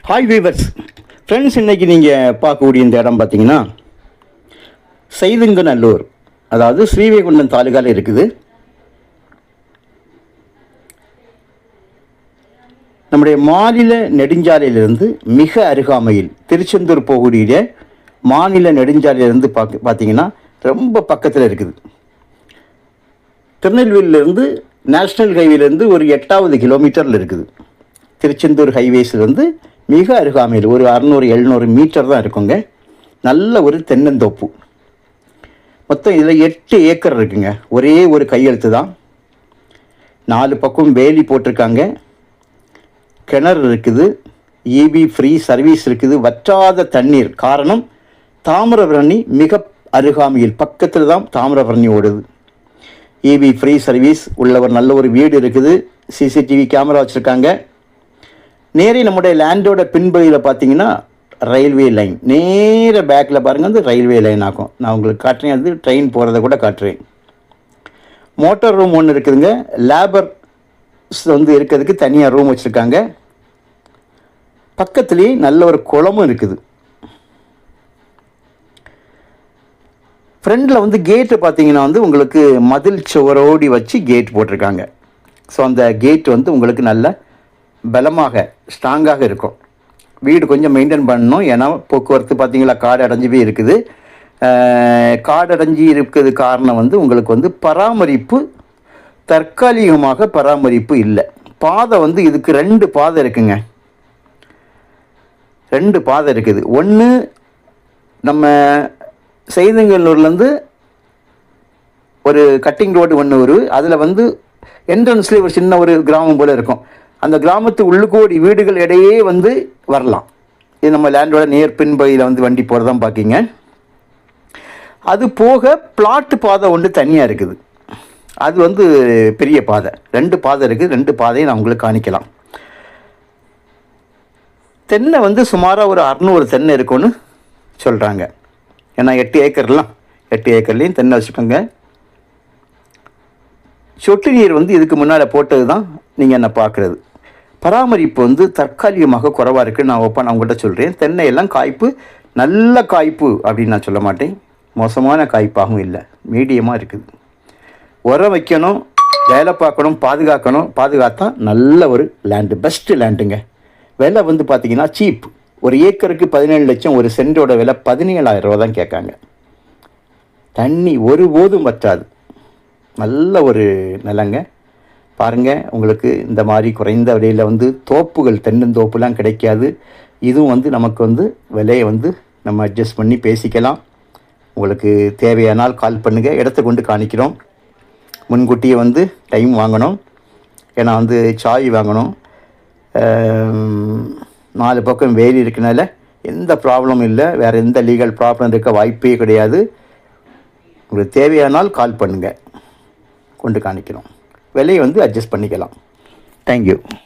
Hi viewers friends, இன்றைக்கி நீங்கள் பார்க்கக்கூடிய இந்த இடம் பார்த்தீங்கன்னா செய்துங்கநல்லூர், அதாவது ஸ்ரீவைகுண்டம் தாலுகாவில் இருக்குது. நம்முடைய மாநில நெடுஞ்சாலையிலிருந்து மிக அருகாமையில் திருச்செந்தூர் போகக்கூடிய மாநில நெடுஞ்சாலையிலிருந்து பார்த்தீங்கன்னா ரொம்ப பக்கத்தில் இருக்குது. திருநெல்வேலியிலேருந்து நேஷ்னல் ஹைவேலேருந்து ஒரு 8வது கிலோமீட்டரில் இருக்குது. திருச்செந்தூர் ஹைவேஸ்லேருந்து மிக அருகாமையில் ஒரு 600-700 மீட்டர் தான் இருக்குங்க. நல்ல ஒரு தென்னந்தோப்பு. மொத்தம் இதில் 8 ஏக்கர் இருக்குங்க. ஒரே ஒரு கையெழுத்து தான். 4 பக்கம் வேலி போட்டிருக்காங்க. கிணறு இருக்குது. EB ஃப்ரீ சர்வீஸ் இருக்குது. வற்றாத தண்ணீர். காரணம், தாமிரபரணி மிக அருகாமையில், பக்கத்தில் தான் தாமிரபரணி ஓடுது. EB ஃப்ரீ சர்வீஸ் உள்ள ஒரு நல்ல ஒரு வீடு இருக்குது. CCTV கேமரா வச்சுருக்காங்க. நேரே நம்முடைய லேண்டோட பின்பகுதியில் பார்த்தீங்கன்னா ரயில்வே லைன், நேர பேக்கில் பாருங்கள், வந்து ரயில்வே லைன் ஆகும். நான் உங்களுக்கு காட்டுறேன், அது ட்ரெயின் போகிறத கூட காட்டுறேன். மோட்டார் ரூம் ஒன்று இருக்குதுங்க. லேபர்ஸ் வந்து இருக்கிறதுக்கு தனியாக ரூம் வச்சுருக்காங்க. பக்கத்துலேயே நல்ல ஒரு குளமும் இருக்குது. ஃப்ரண்டில் வந்து கேட்டு பார்த்தீங்கன்னா வந்து உங்களுக்கு மதில் சுவரோடி வச்சு கேட் போட்டிருக்காங்க. ஸோ அந்த கேட் வந்து உங்களுக்கு நல்ல பலமாக ஸ்ட்ராங்காக இருக்கும். வீடு கொஞ்சம் மெயின்டைன் பண்ணணும். ஏன்னா போக்குவரத்து பார்த்தீங்களா காடு அடைஞ்சிவே இருக்குது. காடு அடைஞ்சி இருக்கிறது காரணம் வந்து உங்களுக்கு வந்து பராமரிப்பு, தற்காலிகமாக பராமரிப்பு இல்லை. பாதை வந்து இதுக்கு 2 பாதை இருக்குங்க. 2 பாதை இருக்குது. ஒன்று நம்ம செய்தங்கல்லூர்லேருந்து ஒரு கட்டிங் ரோடு ஒன்று வருது. அதில் வந்து என்ட்ரன்ஸ்லேயே ஒரு சின்ன ஒரு கிராமம் போல் இருக்கும். அந்த கிராமத்து உள்ளுக்கோடி வீடுகள் இடையே வந்து வரலாம். இது நம்ம லேண்டோட நேர் பின்பகுதியில் வந்து வண்டி போகிறதான் பார்க்கிங்க. அது போக பிளாட்டு பாதை ஒன்று தனியாக இருக்குது. அது வந்து பெரிய பாதை. 2 பாதை இருக்குது. 2 பாதையை நான் உங்களுக்கு காணிக்கலாம். தென்னை வந்து சுமாராக ஒரு 600 தென்னை இருக்குன்னு சொல்கிறாங்க. ஏன்னா 8 ஏக்கர்லாம், 8 ஏக்கர்லேயும் தென்னை வச்சுக்கோங்க. சொட்டு நீர் வந்து இதுக்கு முன்னால் போட்டது தான் நீங்கள் என்ன பார்க்குறது. பராமரிப்பு வந்து தற்காலிகமாக குறைவாக இருக்குன்னு நான் உங்கள்கிட்ட சொல்கிறேன். தென்னையெல்லாம் காய்ப்பு, நல்ல காய்ப்பு அப்படின்னு நான் சொல்ல மாட்டேன். மோசமான காய்ப்பாகவும் இல்லை, மீடியமாக இருக்குது. உரம் வைக்கணும், வேலை பார்க்கணும், பாதுகாக்கணும். பாதுகாத்தா நல்ல ஒரு லேண்டு, பெஸ்ட்டு லேண்டுங்க. விலை வந்து பார்த்திங்கன்னா சீப். ஒரு ஏக்கருக்கு 17 லட்சம், ஒரு சென்டோட விலை 17,000 ரூபா தான் கேட்காங்க. தண்ணி ஒருபோதும் வற்றாது. நல்ல ஒரு நிலங்க. பாருங்கள், உங்களுக்கு இந்த மாதிரி குறைந்த விலையில் வந்து தோப்புகள், தென்னந்தோப்புலாம் கிடைக்காது. இதுவும் வந்து நமக்கு வந்து விலையை வந்து நம்ம அட்ஜஸ்ட் பண்ணி பேசிக்கலாம். உங்களுக்கு தேவையானால் கால் பண்ணுங்கள். இடத்த கொண்டு காணிக்கிறோம். முன்கூட்டியே வந்து டைம் வாங்கணும். ஏன்னா வந்து சாய் வாங்கணும். 4 பக்கம் வேலி இருக்கனால எந்த ப்ராப்ளமும் இல்லை. வேறு எந்த லீகல் ப்ராப்ளம் இருக்க வாய்ப்பே கிடையாது. உங்களுக்கு தேவையானால் கால் பண்ணுங்கள், கொண்டு காணிக்கிறோம். விலையை வந்து அட்ஜஸ்ட் பண்ணிக்கலாம். தேங்க்யூ.